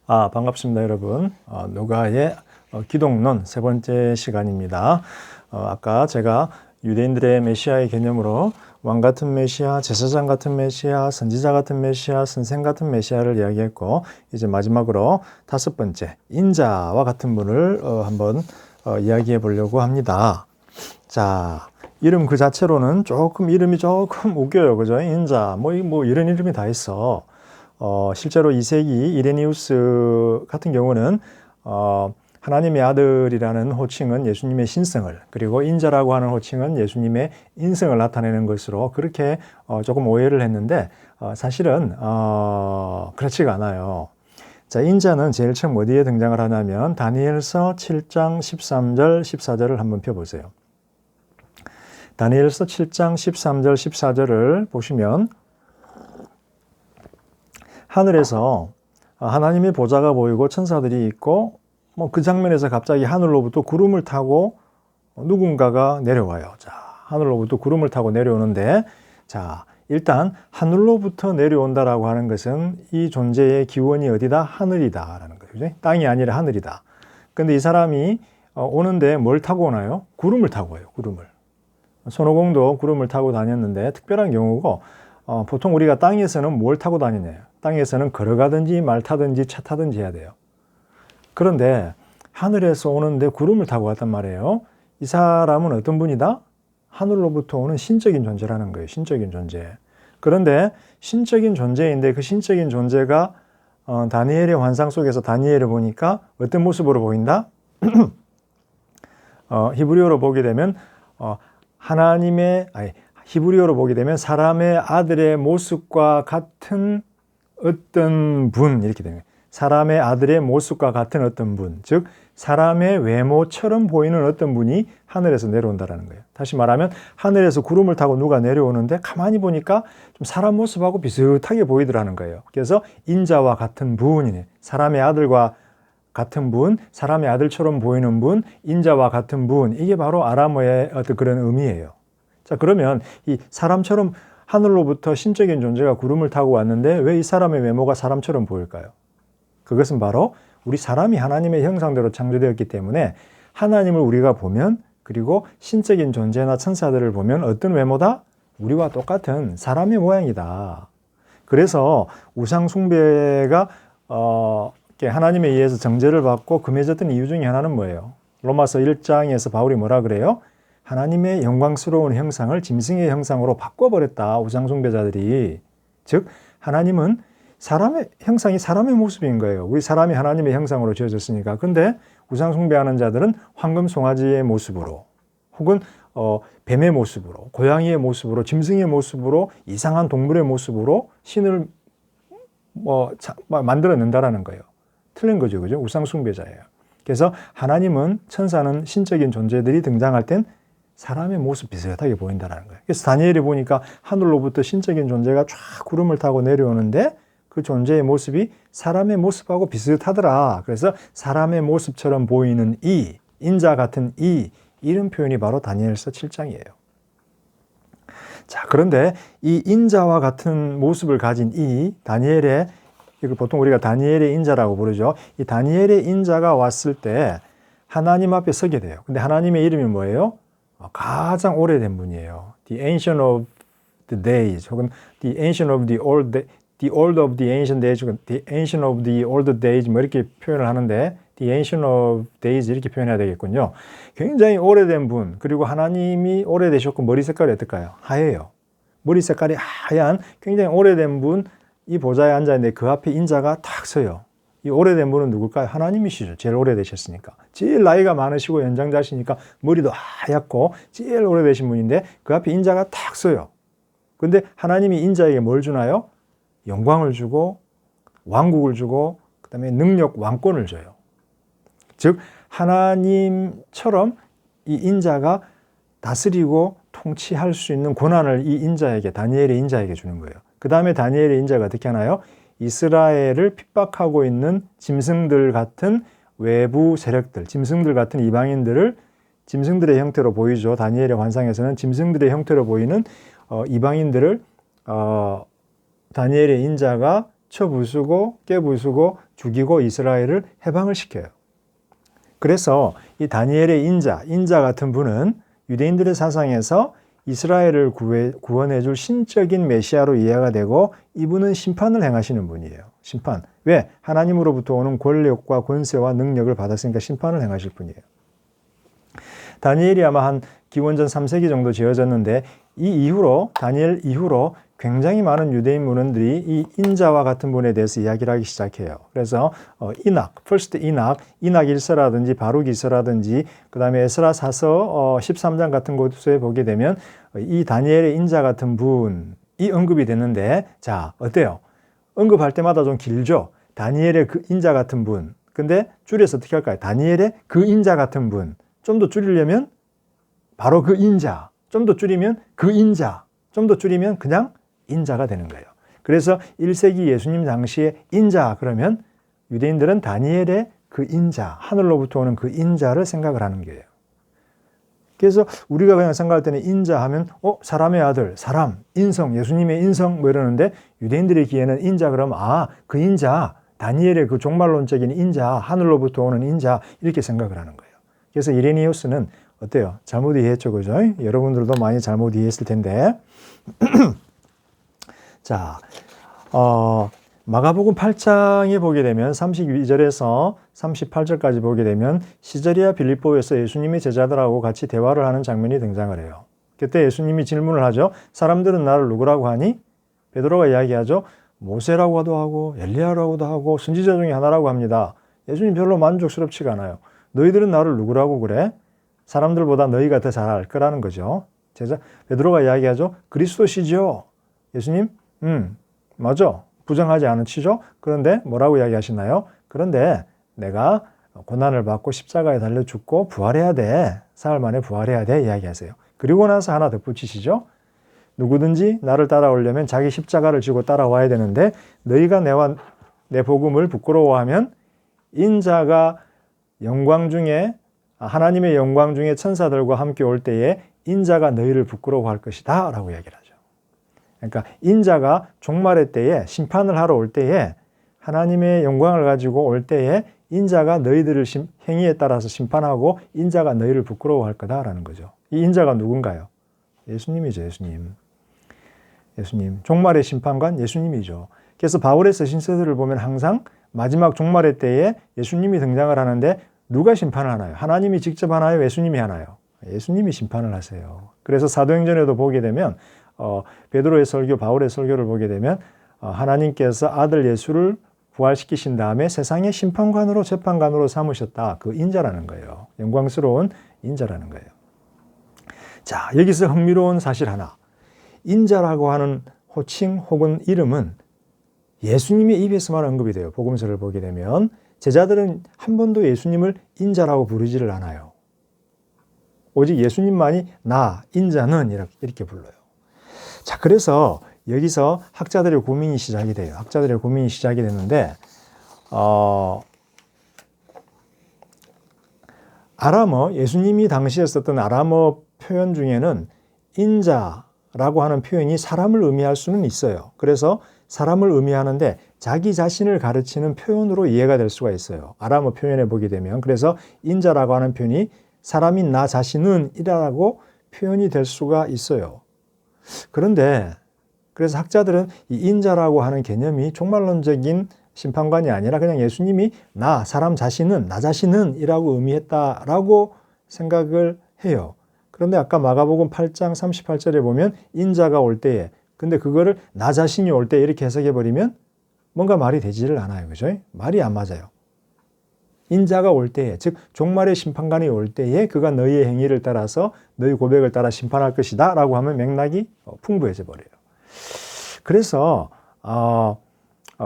반갑습니다, 여러분. 누가의 기독론 세 번째 시간입니다. 아까 제가 유대인들의 메시아의 개념으로 왕 같은 메시아, 제사장 같은 메시아, 선지자 같은 메시아, 선생 같은 메시아를 이야기했고, 이제 마지막으로 다섯 번째 인자와 같은 분을 한번 이야기해 보려고 합니다. 자, 이름 그 자체로는 이름이 조금 웃겨요, 그죠? 인자, 뭐 이런 이름이 다 있어. 실제로 2세기 이레니우스 같은 경우는 하나님의 아들이라는 호칭은 예수님의 신성을, 그리고 인자라고 하는 호칭은 예수님의 인성을 나타내는 것으로 그렇게 조금 오해를 했는데 사실은 그렇지가 않아요. 자, 인자는 제일 처음 어디에 등장을 하냐면 다니엘서 7장 13절 14절을 한번 펴보세요. 다니엘서 7장 13절 14절을 보시면 하늘에서 하나님의 보좌가 보이고 천사들이 있고 그 장면에서 갑자기 하늘로부터 구름을 타고 누군가가 내려와요. 자, 하늘로부터 구름을 타고 내려오는데, 자, 일단 하늘로부터 내려온다라고 하는 것은 이 존재의 기원이 어디다? 하늘이다라는 거죠. 그죠? 땅이 아니라 하늘이다. 근데 이 사람이 오는데 뭘 타고 오나요? 구름을 타고 와요. 구름을. 손오공도 구름을 타고 다녔는데 특별한 경우고, 보통 우리가 땅에서는 뭘 타고 다니냐요? 땅에서는 걸어가든지 말 타든지 차 타든지 해야 돼요. 그런데 하늘에서 오는데 구름을 타고 왔단 말이에요. 이 사람은 어떤 분이다? 하늘로부터 오는 신적인 존재라는 거예요. 신적인 존재. 그런데 신적인 존재인데 그 신적인 존재가 다니엘의 환상 속에서 다니엘을 보니까 어떤 모습으로 보인다? 히브리어로 보게 되면 히브리어로 보게 되면 사람의 아들의 모습과 같은 어떤 분, 이렇게 됩니다. 사람의 아들의 모습과 같은 어떤 분, 즉 사람의 외모처럼 보이는 어떤 분이 하늘에서 내려온다는 거예요. 다시 말하면 하늘에서 구름을 타고 누가 내려오는데 가만히 보니까 좀 사람 모습하고 비슷하게 보이더라는 거예요. 그래서 인자와 같은 분이네. 사람의 아들과 같은 분, 사람의 아들처럼 보이는 분, 인자와 같은 분, 이게 바로 아람어의 어떤 그런 의미예요. 자, 그러면 이 사람처럼 하늘로부터 신적인 존재가 구름을 타고 왔는데 왜 이 사람의 외모가 사람처럼 보일까요? 그것은 바로 우리 사람이 하나님의 형상대로 창조되었기 때문에 하나님을 우리가 보면, 그리고 신적인 존재나 천사들을 보면 어떤 외모다? 우리와 똑같은 사람의 모양이다. 그래서 우상 숭배가 하나님에 의해서 정죄를 받고 금해졌던 이유 중에 하나는 뭐예요? 로마서 1장에서 바울이 뭐라 그래요? 하나님의 영광스러운 형상을 짐승의 형상으로 바꿔버렸다, 우상 숭배자들이. 즉 하나님은 사람의 형상이 사람의 모습인 거예요. 우리 사람이 하나님의 형상으로 지어졌으니까. 근데 우상 숭배하는 자들은 황금 송아지의 모습으로, 혹은 뱀의 모습으로, 고양이의 모습으로, 짐승의 모습으로, 이상한 동물의 모습으로 신을 만들어낸다라는 거예요. 틀린 거죠, 그죠? 우상 숭배자예요. 그래서 하나님은, 천사는, 신적인 존재들이 등장할 땐 사람의 모습 비슷하게 보인다는 거예요. 그래서 다니엘이 보니까 하늘로부터 신적인 존재가 쫙 구름을 타고 내려오는데 그 존재의 모습이 사람의 모습하고 비슷하더라. 그래서 사람의 모습처럼 보이는 인자 같은 이런 표현이 바로 다니엘서 7장이에요. 자, 그런데 이 인자와 같은 모습을 가진 다니엘의, 이걸 보통 우리가 다니엘의 인자라고 부르죠. 이 다니엘의 인자가 왔을 때 하나님 앞에 서게 돼요. 근데 하나님의 이름이 뭐예요? 가장 오래된 분이에요. The Ancient of the Days, 혹은 The Ancient of the Old of the Ancient Days, 혹은 The Ancient of the Old Days, 이렇게 표현을 하는데 The Ancient of Days 이렇게 표현해야 되겠군요. 굉장히 오래된 분, 그리고 하나님이 오래되셨고 머리 색깔이 어떨까요? 하얘요. 머리 색깔이 하얀 굉장히 오래된 분, 이 보좌에 앉아있는데 그 앞에 인자가 탁 서요. 이 오래된 분은 누굴까요? 하나님이시죠. 제일 오래되셨으니까. 제일 나이가 많으시고 연장자시니까 머리도 하얗고 제일 오래되신 분인데 그 앞에 인자가 탁 서요. 근데 하나님이 인자에게 뭘 주나요? 영광을 주고 왕국을 주고 그 다음에 능력, 왕권을 줘요. 즉 하나님처럼 이 인자가 다스리고 통치할 수 있는 권한을 이 인자에게, 다니엘의 인자에게 주는 거예요. 그 다음에 다니엘의 인자가 어떻게 하나요? 이스라엘을 핍박하고 있는 짐승들 같은 외부 세력들, 짐승들 같은 이방인들을 짐승들의 형태로 보이죠. 다니엘의 환상에서는 짐승들의 형태로 보이는 이방인들을 다니엘의 인자가 쳐부수고 깨부수고 죽이고 이스라엘을 해방을 시켜요. 그래서 이 다니엘의 인자 같은 분은 유대인들의 사상에서 이스라엘을 구원해 줄 신적인 메시아로 이해가 되고 이분은 심판을 행하시는 분이에요. 심판. 왜? 하나님으로부터 오는 권력과 권세와 능력을 받았으니까 심판을 행하실 분이에요. 다니엘이 아마 한 기원전 3세기 정도 지어졌는데 이 이후로 다니엘 이후로 굉장히 많은 유대인 문헌들이 이 인자와 같은 분에 대해서 이야기를 하기 시작해요. 그래서 퍼스트 이낙 1서라든지 바룩 2서라든지 그 다음에 에스라사서 13장 같은 곳에 보게 되면 이 다니엘의 인자 같은 분이 언급이 됐는데 자 어때요? 언급할 때마다 좀 길죠? 다니엘의 그 인자 같은 분. 근데 줄여서 어떻게 할까요? 다니엘의 그 인자 같은 분. 좀 더 줄이려면 바로 그 인자. 좀 더 줄이면 그 인자. 좀 더 줄이면 그냥 인자가 되는 거예요. 그래서 1세기 예수님 당시에 인자 그러면 유대인들은 다니엘의 그 인자, 하늘로부터 오는 그 인자를 생각을 하는 거예요. 그래서 우리가 그냥 생각할 때는 인자 하면 사람의 아들, 사람, 인성, 예수님의 인성 뭐 이러는데 유대인들의 귀에는 인자 그러면 그 인자, 다니엘의 그 종말론적인 인자, 하늘로부터 오는 인자 이렇게 생각을 하는 거예요. 그래서 이레니우스는 어때요? 잘못 이해했죠, 그죠? 여러분들도 많이 잘못 이해했을 텐데 자, 마가복음 8장에 보게 되면 32절에서 38절까지 보게 되면 시저리아 빌립보에서 예수님이 제자들하고 같이 대화를 하는 장면이 등장을 해요. 그때 예수님이 질문을 하죠. 사람들은 나를 누구라고 하니? 베드로가 이야기하죠. 모세라고도 하고 엘리야라고도 하고 선지자 중에 하나라고 합니다. 예수님 별로 만족스럽지가 않아요. 너희들은 나를 누구라고 그래? 사람들보다 너희가 더 잘 알 거라는 거죠. 베드로가 이야기하죠. 그리스도시죠. 예수님? 맞아. 부정하지 않은 치죠. 그런데 뭐라고 이야기하시나요? 그런데 내가 고난을 받고 십자가에 달려 죽고 부활해야 돼. 사흘 만에 부활해야 돼. 이야기하세요. 그리고 나서 하나 덧붙이시죠. 누구든지 나를 따라오려면 자기 십자가를 지고 따라와야 되는데 너희가 내 복음을 부끄러워하면 인자가 영광 중에 하나님의 영광 중에 천사들과 함께 올 때에 인자가 너희를 부끄러워할 것이다 라고 이야기를 하죠. 그러니까 인자가 종말의 때에 심판을 하러 올 때에 하나님의 영광을 가지고 올 때에 인자가 너희들을 행위에 따라서 심판하고 인자가 너희를 부끄러워할 거다라는 거죠. 이 인자가 누군가요? 예수님이죠. 예수님. 종말의 심판관 예수님이죠. 그래서 바울의 서신서들을 보면 항상 마지막 종말의 때에 예수님이 등장을 하는데 누가 심판을 하나요? 하나님이 직접 하나요? 예수님이 하나요? 예수님이 심판을 하세요. 그래서 사도행전에도 보게 되면 베드로의 설교, 바울의 설교를 보게 되면 하나님께서 아들 예수를 부활시키신 다음에 세상의 심판관으로 재판관으로 삼으셨다. 그 인자라는 거예요. 영광스러운 인자라는 거예요. 자, 여기서 흥미로운 사실 하나. 인자라고 하는 호칭 혹은 이름은 예수님의 입에서만 언급이 돼요. 복음서를 보게 되면 제자들은 한 번도 예수님을 인자라고 부르지를 않아요. 오직 예수님만이 나, 인자는 이렇게 불러요. 자, 그래서 여기서 학자들의 고민이 시작이 돼요. 학자들의 고민이 시작이 됐는데, 아람어, 예수님이 당시에 썼던 아람어 표현 중에는 인자라고 하는 표현이 사람을 의미할 수는 있어요. 그래서 사람을 의미하는데 자기 자신을 가르치는 표현으로 이해가 될 수가 있어요. 아람어 표현에 보게 되면. 그래서 인자라고 하는 표현이 사람인 나 자신은 이라고 표현이 될 수가 있어요. 그런데 그래서 학자들은 이 인자라고 하는 개념이 종말론적인 심판관이 아니라 그냥 예수님이 사람 자신은, 나 자신은 이라고 의미했다라고 생각을 해요. 그런데 아까 마가복음 8장 38절에 보면 인자가 올 때에 근데 그거를 나 자신이 올 때 이렇게 해석해버리면 뭔가 말이 되지를 않아요. 그죠? 말이 안 맞아요. 인자가 올 때에, 즉 종말의 심판관이 올 때에 그가 너희의 행위를 따라서 너희 고백을 따라 심판할 것이다 라고 하면 맥락이 풍부해져 버려요. 그래서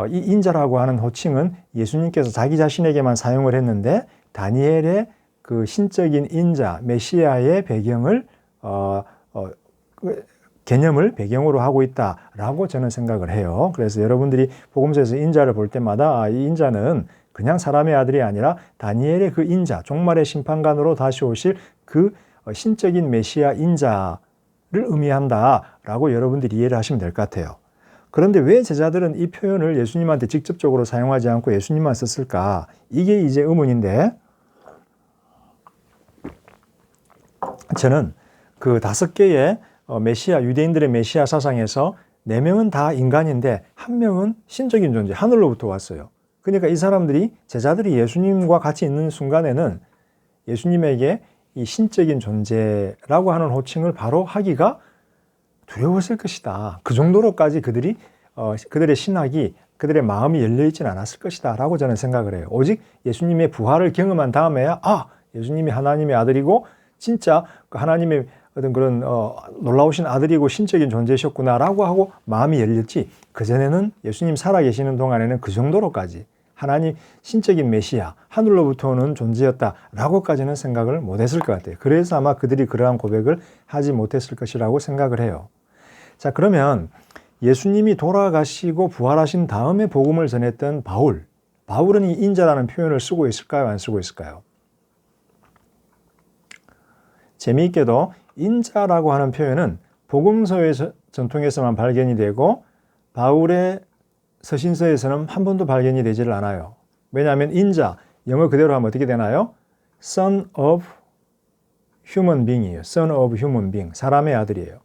이 인자라고 하는 호칭은 예수님께서 자기 자신에게만 사용을 했는데 다니엘의 그 신적인 인자, 메시아의 배경을 개념을 배경으로 하고 있다라고 저는 생각을 해요. 그래서 여러분들이 복음서에서 인자를 볼 때마다 이 인자는 그냥 사람의 아들이 아니라 다니엘의 그 인자, 종말의 심판관으로 다시 오실 그 신적인 메시아 인자를 의미한다라고 여러분들이 이해를 하시면 될 것 같아요. 그런데 왜 제자들은 이 표현을 예수님한테 직접적으로 사용하지 않고 예수님만 썼을까? 이게 이제 의문인데, 저는 그 5개의 메시아, 유대인들의 메시아 사상에서 4명은 다 인간인데 1명은 신적인 존재, 하늘로부터 왔어요. 그러니까 이 사람들이, 제자들이 예수님과 같이 있는 순간에는 예수님에게 이 신적인 존재라고 하는 호칭을 바로 하기가 두려웠을 것이다. 그 정도로까지 그들의 신학이, 그들의 마음이 열려있지는 않았을 것이다 라고 저는 생각을 해요. 오직 예수님의 부활을 경험한 다음에야 예수님이 하나님의 아들이고 진짜 하나님의 어떤 그런 놀라우신 아들이고 신적인 존재셨구나 라고 하고 마음이 열렸지, 그전에는 예수님 살아계시는 동안에는 그 정도로까지 하나님 신적인 메시아, 하늘로부터 오는 존재였다 라고까지는 생각을 못했을 것 같아요. 그래서 아마 그들이 그러한 고백을 하지 못했을 것이라고 생각을 해요. 자, 그러면 예수님이 돌아가시고 부활하신 다음에 복음을 전했던 바울은 이 인자라는 표현을 쓰고 있을까요? 안 쓰고 있을까요? 재미있게도 인자라고 하는 표현은 복음서의 전통에서만 발견이 되고 바울의 서신서에서는 한 번도 발견이 되지를 않아요. 왜냐하면 인자, 영어 그대로 하면 어떻게 되나요? Son of human being이에요. Son of human being, 사람의 아들이에요.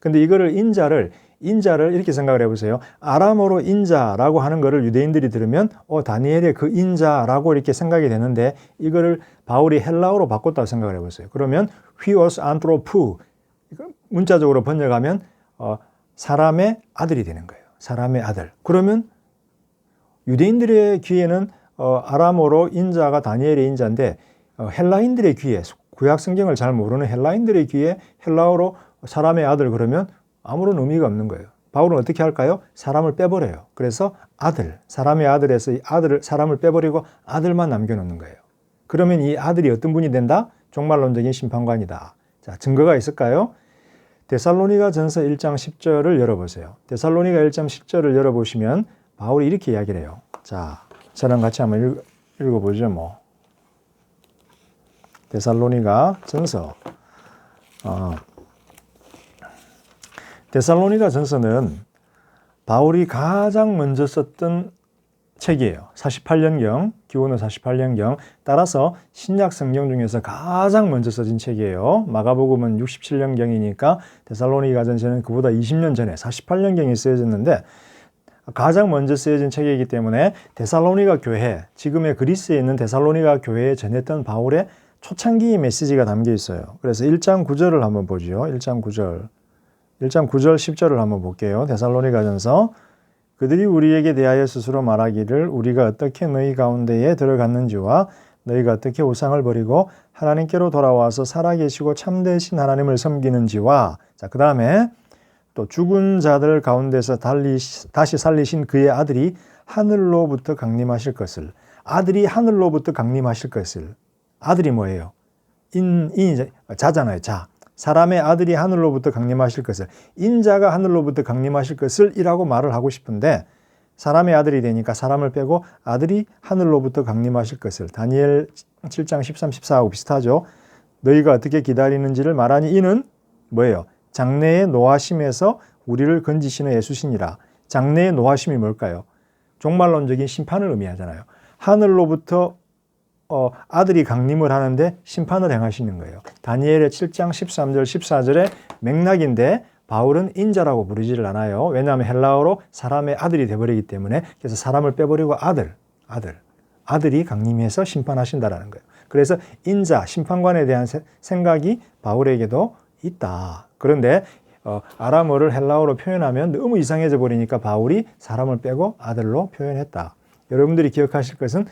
근데 이거를 인자를 이렇게 생각을 해보세요. 아람어로 인자라고 하는 거를 유대인들이 들으면 다니엘의 그 인자라고 이렇게 생각이 되는데, 이거를 바울이 헬라어로 바꿨다고 생각을 해보세요. 그러면 huios anthropou, 문자적으로 번역하면 사람의 아들이 되는 거예요. 사람의 아들. 그러면 유대인들의 귀에는 아람어로 인자가 다니엘의 인자인데, 헬라인들의 귀에, 구약 성경을 잘 모르는 헬라인들의 귀에 헬라어로 사람의 아들 그러면 아무런 의미가 없는 거예요. 바울은 어떻게 할까요? 사람을 빼버려요. 그래서 아들, 사람의 아들에서 이 사람을 빼버리고 아들만 남겨놓는 거예요. 그러면 이 아들이 어떤 분이 된다? 종말론적인 심판관이다. 자, 증거가 있을까요? 데살로니가 전서 1장 10절을 열어보세요. 데살로니가 1장 10절을 열어보시면 바울이 이렇게 이야기를 해요. 자, 저랑 같이 한번 읽어보죠. 데살로니가 전서. 데살로니가 전서는 바울이 가장 먼저 썼던 책이에요. 48년경, 기원은 48년경. 따라서 신약 성경 중에서 가장 먼저 써진 책이에요. 마가복음은 67년경이니까 데살로니가 전서는 그보다 20년 전에 48년경에 쓰여졌는데 가장 먼저 쓰여진 책이기 때문에 데살로니가 교회, 지금의 그리스에 있는 데살로니가 교회에 전했던 바울의 초창기 메시지가 담겨 있어요. 그래서 1장 9절을 한번 보죠. 1장 9절 10절을 한번 볼게요. 데살로니가 전서. 그들이 우리에게 대하여 스스로 말하기를 우리가 어떻게 너희 가운데에 들어갔는지와 너희가 어떻게 우상을 버리고 하나님께로 돌아와서 살아계시고 참되신 하나님을 섬기는지와, 자, 그 다음에 또 죽은 자들 가운데서 다시 살리신 그의 아들이 하늘로부터 강림하실 것을, 아들이 하늘로부터 강림하실 것을. 아들이 뭐예요? 자잖아요. 자. 사람의 아들이 하늘로부터 강림하실 것을, 인자가 하늘로부터 강림하실 것을 이라고 말을 하고 싶은데, 사람의 아들이 되니까 사람을 빼고 아들이 하늘로부터 강림하실 것을, 다니엘 7장 13, 14하고 비슷하죠. 너희가 어떻게 기다리는지를 말하니 이는 뭐예요? 장래의 노하심에서 우리를 건지시는 예수시니라. 장래의 노하심이 뭘까요? 종말론적인 심판을 의미하잖아요. 하늘로부터 아들이 강림을 하는데 심판을 행하시는 거예요. 다니엘의 7장 13절 14절의 맥락인데 바울은 인자라고 부르지를 않아요. 왜냐하면 헬라어로 사람의 아들이 되어버리기 때문에. 그래서 사람을 빼버리고 아들이 강림해서 심판하신다라는 거예요. 그래서 인자, 심판관에 대한 생각이 바울에게도 있다. 그런데 아람어를 헬라어로 표현하면 너무 이상해져 버리니까 바울이 사람을 빼고 아들로 표현했다. 여러분들이 기억하실 것은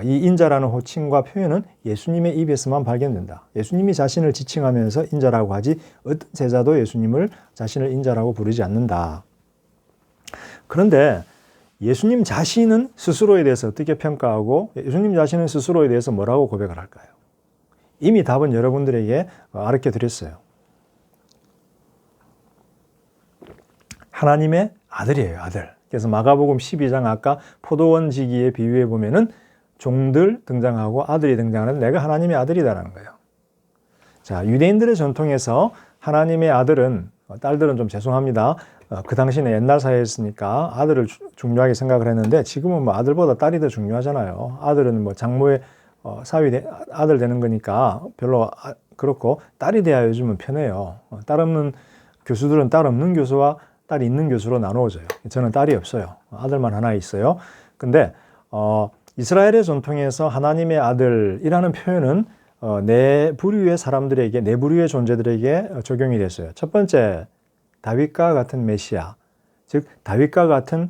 이 인자라는 호칭과 표현은 예수님의 입에서만 발견된다. 예수님이 자신을 지칭하면서 인자라고 하지 어떤 제자도 자신을 인자라고 부르지 않는다. 그런데 예수님 자신은 스스로에 대해서 어떻게 평가하고 예수님 자신은 스스로에 대해서 뭐라고 고백을 할까요? 이미 답은 여러분들에게 알려 드렸어요. 하나님의 아들이에요, 아들. 그래서 마가복음 12장 아까 포도원 지기에 비유해 보면은 종들 등장하고 아들이 등장하는데 내가 하나님의 아들이다라는 거예요. 자, 유대인들의 전통에서 하나님의 아들은, 딸들은 좀 죄송합니다. 그 당시는 옛날 사회였으니까 아들을 중요하게 생각을 했는데 지금은 뭐 아들보다 딸이 더 중요하잖아요. 아들은 뭐 장모의 사위 아들 되는 거니까 별로 그렇고 딸이 돼야 요즘은 편해요. 딸 없는 교수들은 딸 없는 교수와 딸이 있는 교수로 나누어져요. 저는 딸이 없어요. 아들만 하나 있어요. 근데 이스라엘의 전통에서 하나님의 아들이라는 표현은 네 부류의 사람들에게, 네 부류의 존재들에게 적용이 됐어요. 첫 번째, 다윗과 같은 메시아, 즉 다윗과 같은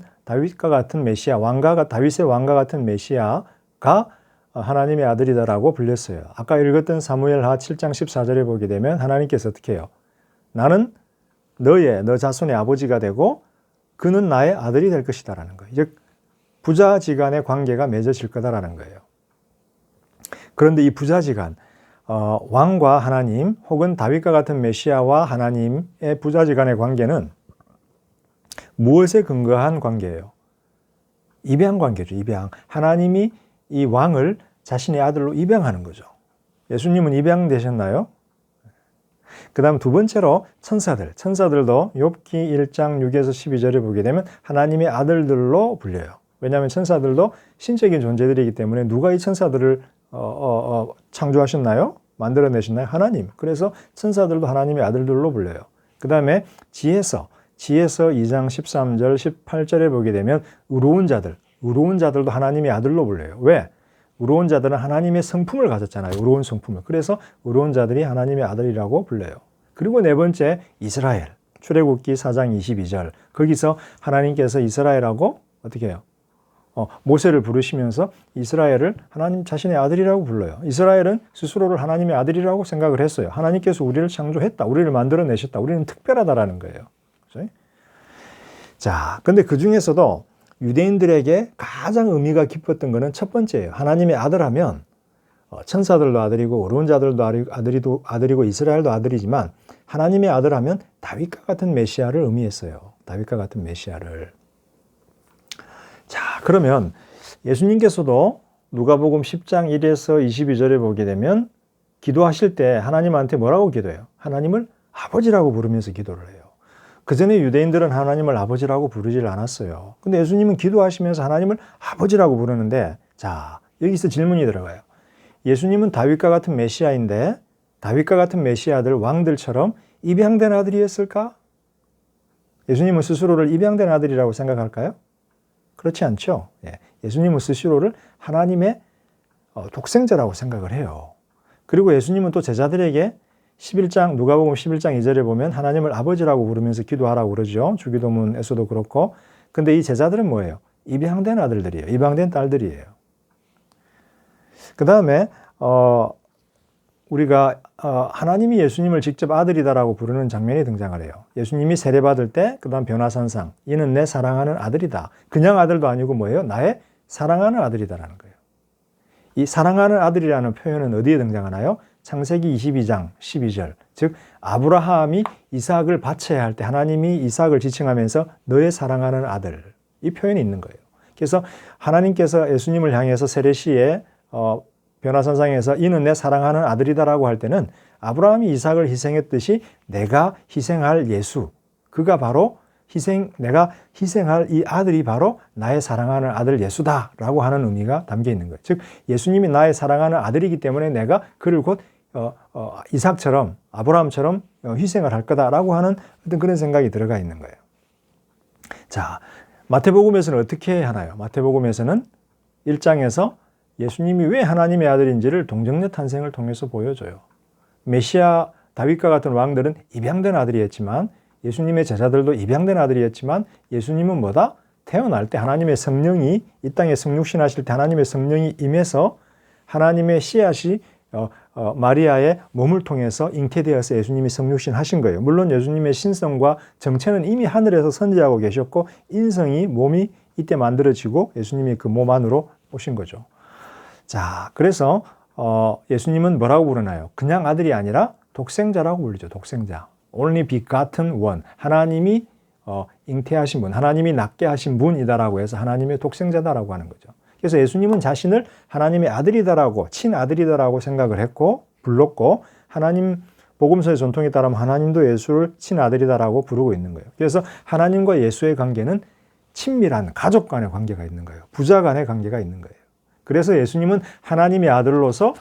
메시아, 다윗의 왕과 같은 메시아가 하나님의 아들이다라고 불렸어요. 아까 읽었던 사무엘하 7장 14절에 보게 되면 하나님께서 어떻게 해요? 나는 너 자손의 아버지가 되고 그는 나의 아들이 될 것이다라는 거예요. 즉 부자지간의 관계가 맺어질 거다라는 거예요. 그런데 이 부자지간, 왕과 하나님 혹은 다윗과 같은 메시아와 하나님의 부자지간의 관계는 무엇에 근거한 관계예요? 입양 관계죠. 입양. 하나님이 이 왕을 자신의 아들로 입양하는 거죠. 예수님은 입양되셨나요? 그 다음 두 번째로 천사들도 욥기 1장 6에서 12절에 보게 되면 하나님의 아들들로 불려요. 왜냐하면 천사들도 신적인 존재들이기 때문에 누가 이 천사들을 창조하셨나요? 만들어내셨나요? 하나님. 그래서 천사들도 하나님의 아들들로 불려요. 그 다음에 지혜서 2장 13절 18절에 보게 되면 의로운 자들도 하나님의 아들로 불려요. 왜? 의로운 자들은 하나님의 성품을 가졌잖아요. 의로운 성품을. 그래서 의로운 자들이 하나님의 아들이라고 불려요. 그리고 네 번째, 이스라엘. 출애굽기 4장 22절. 거기서 하나님께서 이스라엘하고 어떻게 해요? 모세를 부르시면서 이스라엘을 하나님 자신의 아들이라고 불러요. 이스라엘은 스스로를 하나님의 아들이라고 생각을 했어요. 하나님께서 우리를 창조했다. 우리를 만들어내셨다. 우리는 특별하다라는 거예요. 그렇죠? 자, 근데 그 중에서도 유대인들에게 가장 의미가 깊었던 것은 첫 번째예요. 하나님의 아들하면 천사들도 아들이고 어려운 자들도 아들이고 이스라엘도 아들이지만 하나님의 아들하면 다윗과 같은 메시아를 의미했어요. 다윗과 같은 메시아를. 자, 그러면 예수님께서도 누가복음 10장 1에서 22절에 보게 되면 기도하실 때 하나님한테 뭐라고 기도해요? 하나님을 아버지라고 부르면서 기도를 해요. 그 전에 유대인들은 하나님을 아버지라고 부르질 않았어요. 근데 예수님은 기도하시면서 하나님을 아버지라고 부르는데, 자, 여기서 질문이 들어가요. 예수님은 다윗과 같은 메시아인데 다윗과 같은 메시아들, 왕들처럼 입양된 아들이었을까? 예수님은 스스로를 입양된 아들이라고 생각할까요? 그렇지 않죠. 예수님은 스스로를 하나님의 독생자라고 생각을 해요. 그리고 예수님은 또 제자들에게 누가복음 11장 2절에 보면 하나님을 아버지라고 부르면서 기도하라고 그러죠. 주기도문에서도 그렇고. 근데 이 제자들은 뭐예요? 입양된 아들들이에요. 입양된 딸들이에요. 그 다음에 우리가 하나님이 예수님을 직접 아들이다라고 부르는 장면이 등장을 해요. 예수님이 세례받을 때 그 다음 변화산상, 이는 내 사랑하는 아들이다. 그냥 아들도 아니고 뭐예요? 나의 사랑하는 아들이다라는 거예요. 이 사랑하는 아들이라는 표현은 어디에 등장하나요? 창세기 22장 12절. 즉 아브라함이 이삭을 바쳐야 할 때 하나님이 이삭을 지칭하면서 너의 사랑하는 아들. 이 표현이 있는 거예요. 그래서 하나님께서 예수님을 향해서 세례시에 변화산상에서 이는 내 사랑하는 아들이다라고 할 때는 아브라함이 이삭을 희생했듯이 내가 희생할 예수, 그가 바로 내가 희생할 이 아들이 바로 나의 사랑하는 아들 예수다라고 하는 의미가 담겨 있는 거예요. 즉 예수님이 나의 사랑하는 아들이기 때문에 내가 그를 곧 이삭처럼 아브라함처럼 희생을 할 거다라고 하는 어떤 그런 생각이 들어가 있는 거예요. 자, 마태복음에서는 어떻게 하나요? 마태복음에서는 1장에서 예수님이 왜 하나님의 아들인지를 동정녀 탄생을 통해서 보여줘요. 메시아 다윗과 같은 왕들은 입양된 아들이었지만 예수님의 제자들도 입양된 아들이었지만 예수님은 뭐다? 태어날 때 하나님의 성령이 이 땅에 성육신하실 때 하나님의 성령이 임해서 하나님의 씨앗이 마리아의 몸을 통해서 잉태되어서 예수님이 성육신하신 거예요. 물론 예수님의 신성과 정체는 이미 하늘에서 선지하고 계셨고 인성이 몸이 이때 만들어지고 예수님이 그 몸 안으로 오신 거죠. 자, 그래서 예수님은 뭐라고 부르나요? 그냥 아들이 아니라 독생자라고 불리죠. 독생자. Only begotten one. 하나님이 잉태하신 분, 하나님이 낳게 하신 분이다라고 해서 하나님의 독생자다라고 하는 거죠. 그래서 예수님은 자신을 하나님의 아들이다라고, 친아들이다라고 생각을 했고 불렀고 하나님 복음서의 전통에 따르면 하나님도 예수를 친아들이다라고 부르고 있는 거예요. 그래서 하나님과 예수의 관계는 친밀한 가족 간의 관계가 있는 거예요. 부자 간의 관계가 있는 거예요. 그래서 예수님은 하나님의 아들로서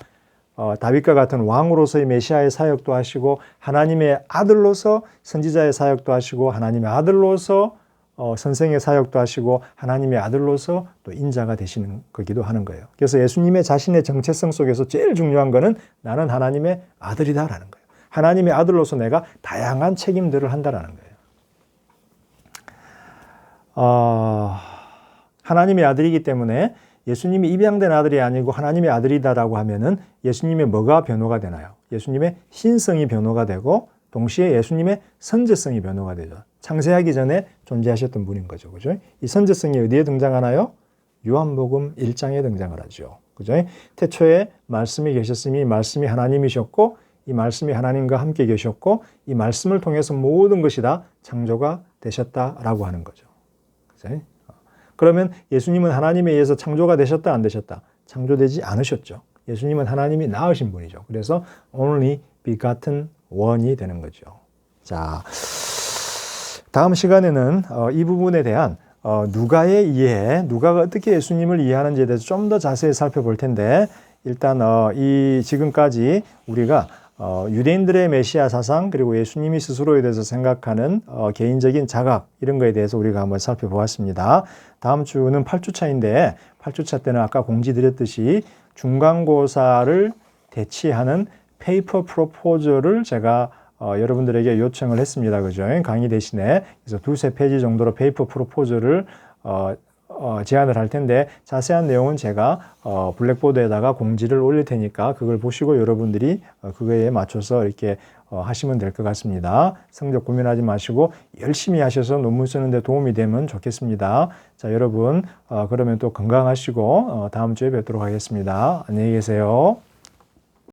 다윗과 같은 왕으로서의 메시아의 사역도 하시고, 하나님의 아들로서 선지자의 사역도 하시고, 하나님의 아들로서 선생의 사역도 하시고, 하나님의 아들로서 또 인자가 되시는 거기도 하는 거예요. 그래서 예수님의 자신의 정체성 속에서 제일 중요한 거는 나는 하나님의 아들이다라는 거예요. 하나님의 아들로서 내가 다양한 책임들을 한다라는 거예요. 하나님의 아들이기 때문에 예수님이 입양된 아들이 아니고 하나님의 아들이다라고 하면은 예수님의 뭐가 변호가 되나요? 예수님의 신성이 변호가 되고, 동시에 예수님의 선제성이 변호가 되죠. 창세하기 전에 존재하셨던 분인 거죠. 그죠? 이 선제성이 어디에 등장하나요? 요한복음 1장에 등장을 하죠. 그죠? 태초에 말씀이 계셨으니 말씀이 하나님이셨고, 이 말씀이 하나님과 함께 계셨고, 이 말씀을 통해서 모든 것이 다 창조가 되셨다라고 하는 거죠. 그죠? 그러면 예수님은 하나님에 의해서 창조가 되셨다, 안 되셨다? 창조되지 않으셨죠. 예수님은 하나님이 낳으신 분이죠. 그래서 only begotten one이 되는 거죠. 자, 다음 시간에는 이 부분에 대한 누가의 이해, 누가가 어떻게 예수님을 이해하는지에 대해서 좀 더 자세히 살펴볼 텐데, 일단 이 지금까지 우리가 유대인들의 메시아 사상, 그리고 예수님이 스스로에 대해서 생각하는 개인적인 자각, 이런 거에 대해서 우리가 한번 살펴보았습니다. 다음 주는 8주차인데 8주차 때는 아까 공지드렸듯이 중간고사를 대치하는 페이퍼 프로포저를 제가 여러분들에게 요청을 했습니다. 그죠? 강의 대신에. 그래서 2-3페이지 정도로 페이퍼 프로포저를 제안을 할 텐데, 자세한 내용은 제가 블랙보드에다가 공지를 올릴 테니까 그걸 보시고 여러분들이 그거에 맞춰서 이렇게 하시면 될 것 같습니다. 성적 고민하지 마시고 열심히 하셔서 논문 쓰는 데 도움이 되면 좋겠습니다. 자, 여러분 그러면 또 건강하시고 다음 주에 뵙도록 하겠습니다. 안녕히 계세요.